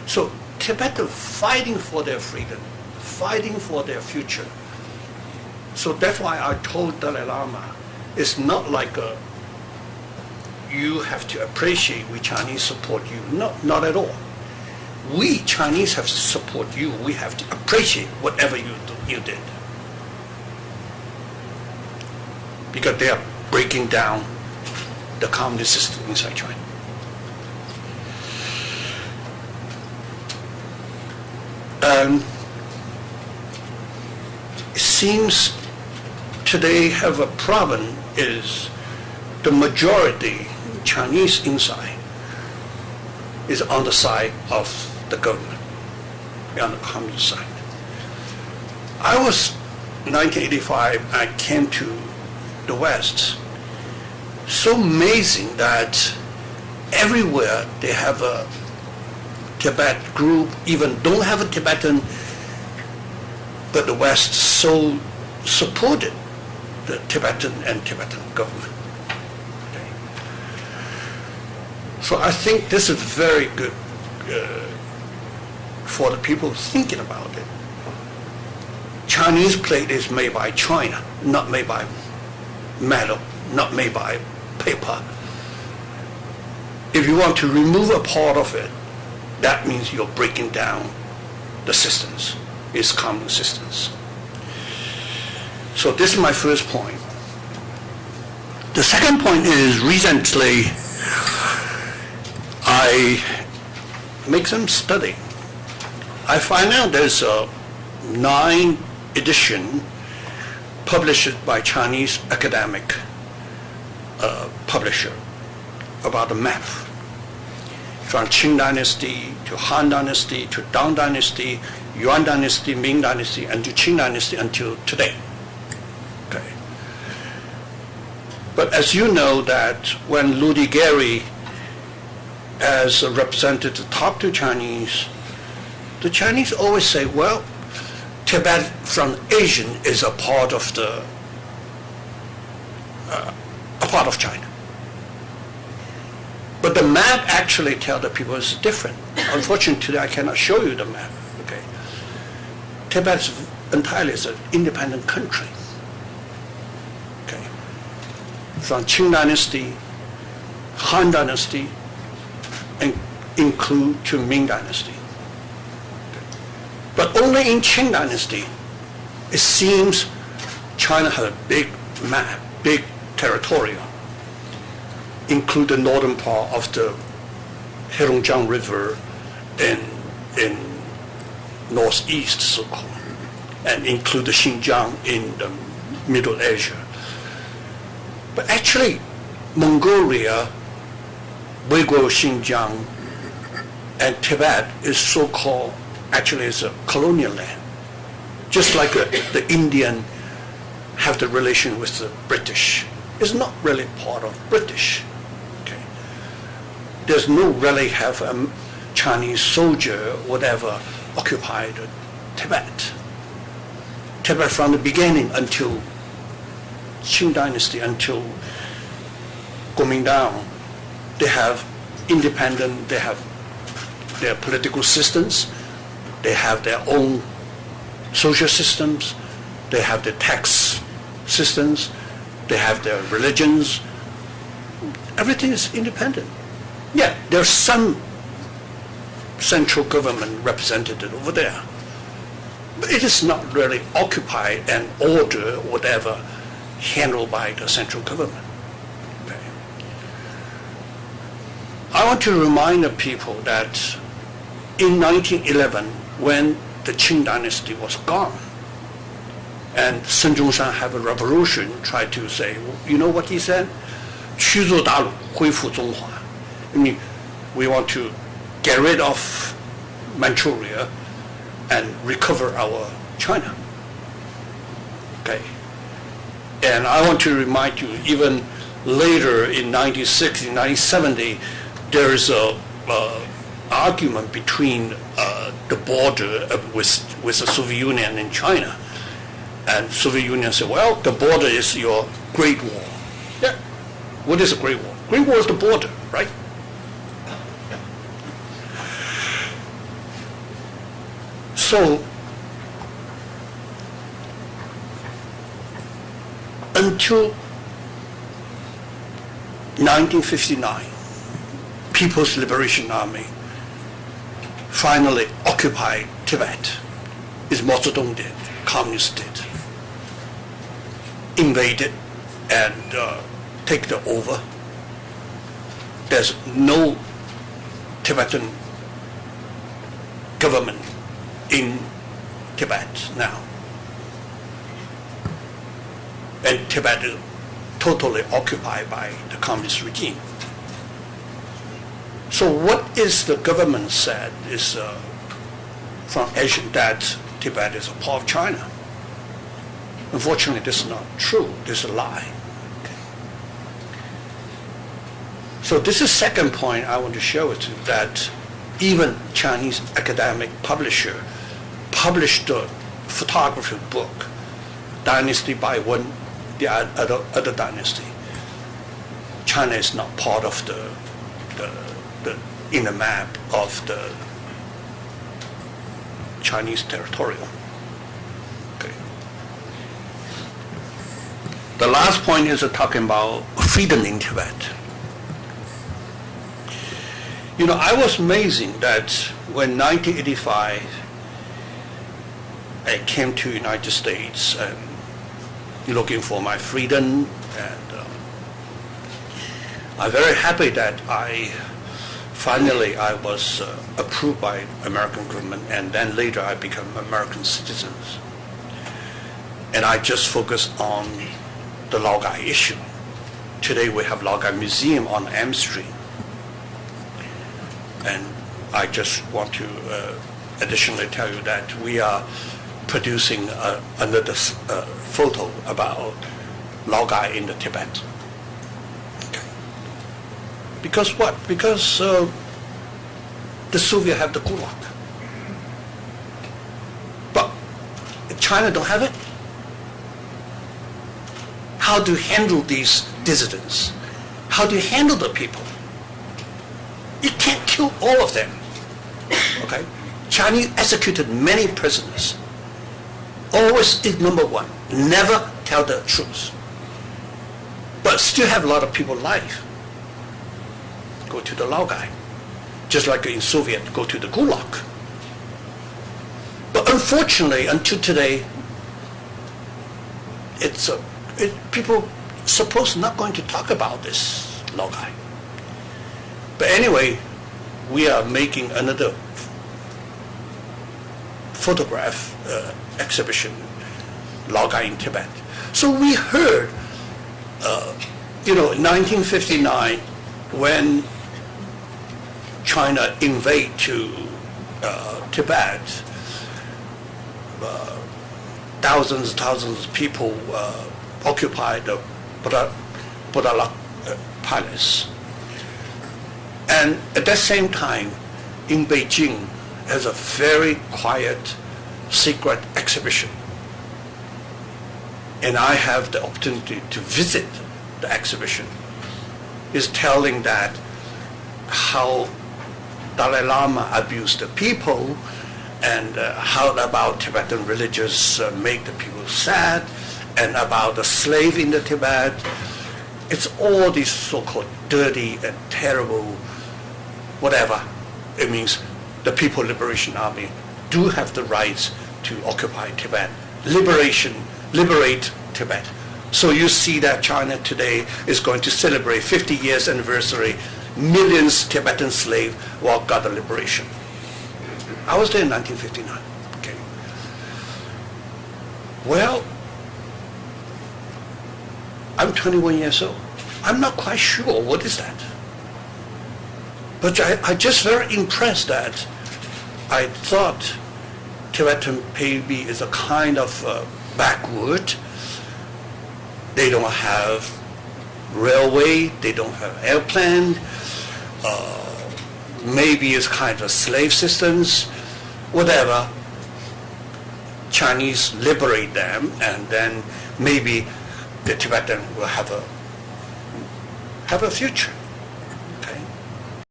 So Tibetans fighting for their freedom, fighting for their future. So that's why I told Dalai Lama, it's not like you have to appreciate we Chinese support you. No, not at all. We Chinese have to support you. We have to appreciate whatever you did. Because they are breaking down the communist system inside China. It seems today have a problem is the majority Chinese inside is on the side of the government, on the communist side. I was, in 1985, I came to the West. So amazing that everywhere they have a Tibet group, even don't have a Tibetan, but the West so supported the Tibetan and Tibetan government. Okay. So I think this is very good for the people thinking about it. Chinese plate is made by China, not made by metal, not made by paper. If you want to remove a part of it, that means you're breaking down the systems, its common systems. So this is my first point. The second point is recently I make some study. I find out there's a 9 edition published by Chinese academic publisher about the map from Qing Dynasty to Han Dynasty to Tang Dynasty, Yuan Dynasty, Ming Dynasty, and to Qing Dynasty until today. Okay. But as you know that when Ludi Gary as a representative talk to Chinese, the Chinese always say, well, Tibet from Asian is a part of the a part of China. But the map actually tells the people it's different. Unfortunately, today I cannot show you the map. Okay, Tibet entirely is an independent country. Okay, from Qing Dynasty, Han Dynasty, and include to Ming Dynasty. But only in Qing Dynasty, it seems China has a big map, big territorial, include the northern part of the Heilongjiang River in northeast, so-called, and include the Xinjiang in the Middle Asia. But actually, Mongolia, Uyghur Xinjiang, and Tibet is so-called, actually is a colonial land. Just like the Indian have the relation with the British. It's not really part of British. Okay. There's no really have a Chinese soldier, whatever, occupied Tibet. Tibet from the beginning until Qing Dynasty, until Kuomintang, they have independent, they have their political systems, they have their own social systems, they have the tax systems, they have their religions. Everything is independent. Yeah, there's some central government represented over there, but it is not really occupied and order whatever handled by the central government. Okay. I want to remind the people that in 1911, when the Qing Dynasty was gone, and Sun Zhongshan have a revolution, tried to say, you know what he said? 驱逐大陆，恢复中华. I mean, we want to get rid of Manchuria and recover our China. Okay. And I want to remind you, even later in 1960, 1970, there is a argument between the border with the Soviet Union and China. And Soviet Union said, well, the border is your Great Wall. Yeah. What is a Great Wall? Great Wall is the border, right? So until 1959, People's Liberation Army finally occupied Tibet, as Mao Zedong did, communists did, invaded and take it over. There's no Tibetan government in Tibet now. And Tibet is totally occupied by the communist regime. So what is the government said is from Asia that Tibet is a part of China. Unfortunately, this is not true. This is a lie. Okay. So this is second point I want to show it to, that even Chinese academic publisher published a photography book, Dynasty by One, the other dynasty. China is not part of the inner map of the Chinese territorial. Okay. The last point is talking about freedom in Tibet. You know, I was amazing that when 1985 I came to United States and looking for my freedom, and I'm very happy that I was approved by American government, and then later I became American citizens. And I just focused on the Laogai issue. Today we have Laogai Museum on M Street. And I just want to additionally tell you that we are producing another photo about Laogai in the Tibet. Okay. Because what? Because the Soviet have the Gulag. But China don't have it. How do you handle these dissidents? How do you handle the people? You can't kill all of them. Okay? Chinese executed many prisoners. Always is number one. Never tell the truth. But still have a lot of people alive. Go to the Laogai. Just like in Soviet, go to the Gulag. But unfortunately, until today, people supposed not going to talk about this Laogai. But anyway, we are making another photograph exhibition, Laogai in Tibet. So we heard, in 1959, when China invaded to Tibet, thousands of people occupied the Buddha Palace. And at that same time, in Beijing, there's a very quiet, secret exhibition. And I have the opportunity to visit the exhibition. It's telling that how Dalai Lama abused the people, and how about Tibetan religious make the people sad, and about the slave in the Tibet. It's all these so-called dirty and terrible, whatever. It means the People's Liberation Army do have the rights to occupy Tibet. Liberate Tibet. So you see that China today is going to celebrate 50 years anniversary, millions Tibetan slaves got the liberation. I was there in 1959. Okay. Well, I'm 21 years old. I'm not quite sure what is that. But I just very impressed that I thought Tibetan maybe is a kind of backward. They don't have railway, they don't have airplane, maybe it's kind of slave systems, whatever. Chinese liberate them, and then maybe the Tibetan will have a future.